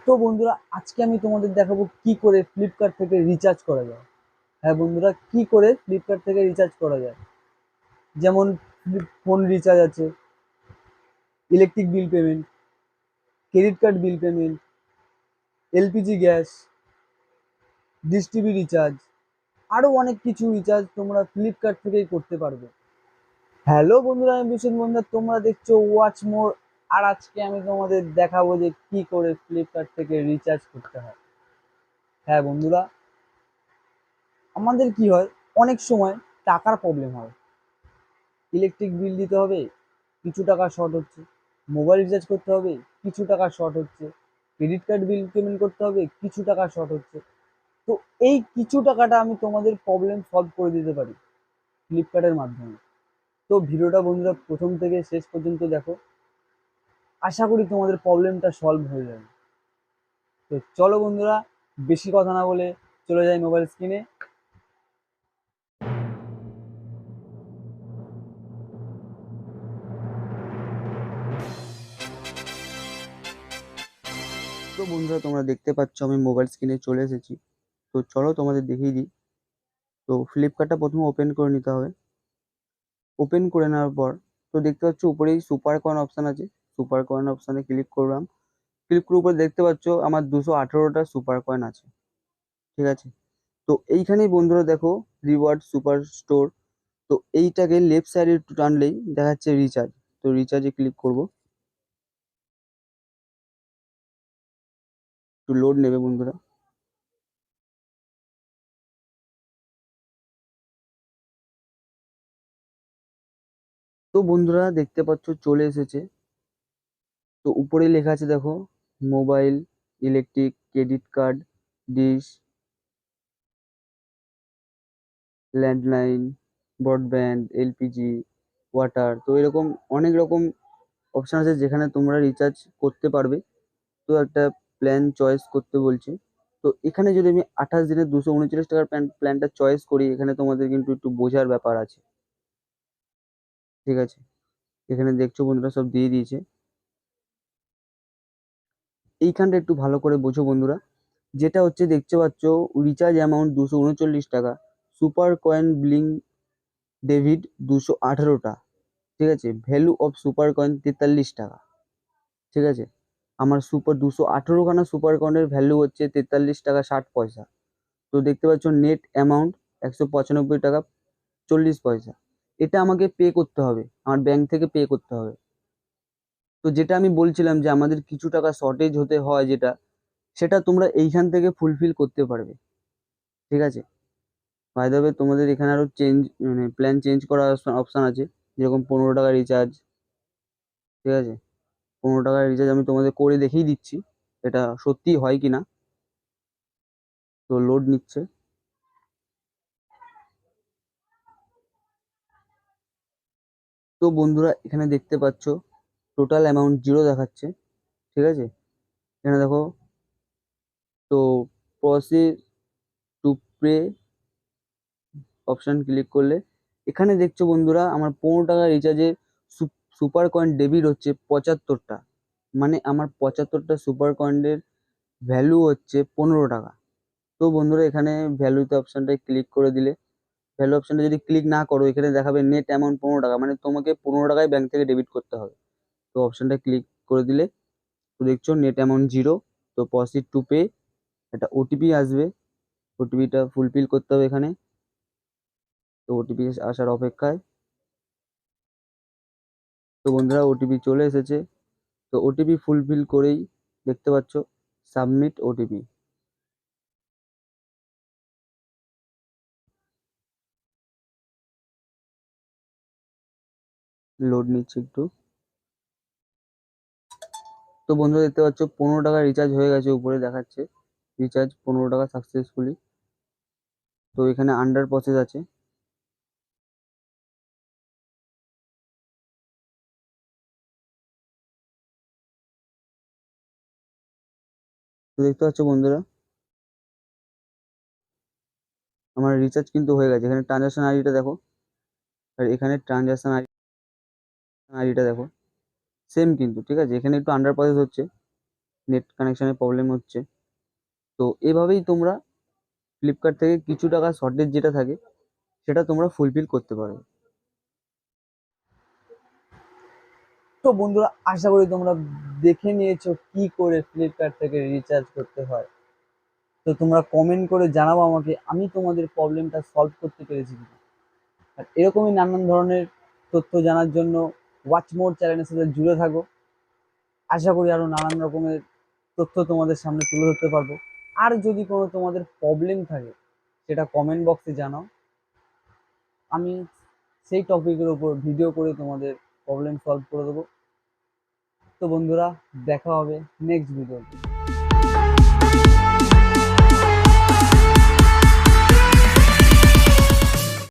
তো বন্ধুরা, আজকে আমি তোমাদের দেখাবো কি করে ফ্লিপকার্ট থেকে রিচার্জ করা যায়। হ্যাঁ বন্ধুরা, কি করে ফ্লিপকার্ট থেকে রিচার্জ করা যায়। যেমন ফোন রিচার্জ আছে, electric bill payment, credit card bill payment, LPG gas, dish TV recharge, আরো অনেক কিছু রিচার্জ তোমরা ফ্লিপকার্ট থেকেই করতে পারবে। হ্যালো বন্ধুরা, আমি বিশ্বজিৎ বন্ধুরা, তোমরা দেখছো ওয়াচ মোর। আর আজকে আমি তোমাদের দেখাবো যে কি করে ফ্লিপকার্ট থেকে রিচার্জ করতে হয়। হ্যাঁ বন্ধুরা, আমাদের কি হয়, অনেক সময় টাকার প্রবলেম হয়। ইলেকট্রিক বিল দিতে হবে, কিছু টাকা শর্ট হচ্ছে। মোবাইল রিচার্জ করতে হবে, কিছু টাকা শর্ট হচ্ছে। ক্রেডিট কার্ড বিল পেমেন্ট করতে হবে, কিছু টাকা শর্ট হচ্ছে। তো এই কিছু টাকাটা আমি তোমাদের প্রবলেম সলভ করে দিতে পারি ফ্লিপকার্টের মাধ্যমে। তো ভিডিওটা বন্ধুরা প্রথম থেকে শেষ পর্যন্ত দেখো, আশা করি তোমাদের প্রবলেমটা সলভ হয়ে যাবে। তো চলো বন্ধুরা, বেশি কথা না বলে চলে যাই মোবাইল স্ক্রিনে। তো বন্ধুরা, তোমরা দেখতে পাচ্ছ আমি মোবাইল স্ক্রিনে চলে এসেছি। তো চলো তোমাদের দেখিয়ে দিই। তো ফ্লিপকার্টটা প্রথমে ওপেন করে নিতে হবে। ওপেন করে নেওয়ার পর তো দেখতে পাচ্ছ উপরেই সুপার কয়েন অপশন আছে। সুপার কয়েন অপশনে ক্লিক করলাম। ক্লিক করার উপর দেখতে পাচ্ছ আমার 218টা সুপার কয়েন আছে। ঠিক আছে, তো এইখানেই বন্ধুরা দেখো রিওয়ার্ড সুপার স্টোর। তো এইটাকে লেফট সাইডে একটু টানলেই দেখাচ্ছে রিচার্জ। তো রিচার্জে ক্লিক করব। একটু লোড নেবে বন্ধুরা। তো বন্ধুরা দেখতে পাচ্ছ চলে এসেছে। তো উপরে লেখা আছে দেখো, mobile, electric, credit card, dish, landline, broadband, LPG, water. তো এরকম অনেক রকম অপশন আছে যেখানে তোমরা রিচার্জ করতে পারবে। তো একটা প্ল্যান চয়েস করতে বলছে। তো এখানে যদি আমি 28 দিনের 239 টাকার প্ল্যানটা চয়েস করি, এখানে তোমাদের কিন্তু একটু বোঝার ব্যাপার আছে। ঠিক আছে, এখানে দেখছো বন্ধুরা সব দিয়ে দিয়েছে। এইখানটা একটু ভালো করে বোঝো বন্ধুরা। যেটা হচ্ছে দেখতে পাচ্ছ, রিচার্জ অ্যামাউন্ট 239 টাকা, সুপার কয়েন ব্লিং ডেভিড 218টা। ঠিক আছে, ভ্যালু অফ সুপার কয়েন 43 টাকা। ঠিক আছে, আমার 218খানা সুপার কয়েনের ভ্যালু হচ্ছে 43 টাকা 60 পয়সা। তো দেখতে পাচ্ছ নেট অ্যামাউন্ট 195 টাকা 40 পয়সা। এটা আমাকে পে করতে হবে, আমার ব্যাংক থেকে পে করতে হবে। তো যেটা আমি বলছিলাম যে আমাদের কিছু টাকা শর্টেজ হতে হয়, যেটা সেটা তোমরা এইখান থেকে ফুলফিল করতে পারবে। ঠিক আছে, বাই দ্য ওয়ে তোমাদের এখানে আরো চেঞ্জ, মানে প্ল্যান চেঞ্জ করার অপশন আছে। যেরকম 15 টাকা রিচার্জ। ঠিক আছে, 15 টাকার রিচার্জ আমি তোমাদের করে দেখিয়ে দিচ্ছি এটা সত্যি হয় কিনা। তো লোড নিচ্ছে। তো বন্ধুরা এখানে দেখতে পাচ্ছ টোটাল অ্যামাউন্ট 0 দেখাচ্ছে। ঠিক আছে, এখানে দেখো। তো proceed to pay option click করলে এখানে দেখছো বন্ধুরা আমার 15 টাকা রিচার্জে সুপার কয়েন ডেবিট হচ্ছে 75টা। মানে আমার 75টা সুপার কয়েনের ভ্যালু হচ্ছে 15 টাকা। তো বন্ধুরা এখানে ভ্যালুতে অপশনটায় ক্লিক করে দিলে, ভ্যালু অপশনটা যদি ক্লিক না করো এখানে দেখাবে নেট অ্যামাউন্ট 15 টাকা, মানে তোমাকে 15 টাকায় ব্যাংক থেকে ডেবিট করতে হবে। তো অপশনটা ক্লিক করে দিলে তো দেখছো নেট অ্যামাউন্ট 0। তো প্রসিড টু পে, একটা ওটিপি আসবে, ওটিপিটা ফুলফিল করতে হবে এখানে। তো ওটিপি আসার অপেক্ষায়। তো বন্ধুরা ওটিপি চলে এসেছে। তো ওটিপি ফুলফিল করেই দেখতে পাচ্ছ সাবমিট ওটিপি। লোড নিচ্ছে একটু। তো বন্ধুরা দেখতে পাচ্ছ 15 টাকা রিচার্জ হয়ে গেছে, উপরে দেখাচ্ছে রিচার্জ 15 টাকা সাকসেসফুলি। তো এখানে আন্ডার প্রসেস আছে। তো দেখতে পাচ্ছ বন্ধুরা আমার রিচার্জ কিন্তু হয়ে গেছে। এখানে ট্রানজাকশন আইডিটা দেখো, আর এখানে ট্রানজাকশন আইডিটা দেখো, সেম কিন্তু। ঠিক আছে, এখানে একটু আন্ডার প্রসেস হচ্ছে, নেট কানেকশনের প্রবলেম হচ্ছে। তো এভাবেই তোমরা ফ্লিপকার্ট থেকে কিছু টাকা শর্টেজ যেটা থাকে সেটা তোমরা ফুলফিল করতে পারবে। তো বন্ধুরা, আশা করি তোমরা দেখে নিয়েছো কি করে ফ্লিপকার্ট থেকে রিচার্জ করতে হয়। তো তোমরা কমেন্ট করে জানাও আমাকে আমি তোমাদের প্রবলেমটা সলভ করতে পেরেছি কিনা। আর এরকমই নানান ধরনের তথ্য জানার জন্য ওয়াচ মোর চ্যানেলের সাথে জুড়ে থাকো। আশা করি আরো নানান রকমের তথ্য তোমাদের সামনে তুলে ধরতে পারবো। আর যদি কোনো তোমাদের প্রবলেম থাকে সেটা কমেন্ট বক্সে জানাও, আমি সেই টপিকের উপর ভিডিও করে তোমাদের প্রবলেম সলভ করে দেবো। তো বন্ধুরা, দেখা হবে নেক্সট ভিডিওতে।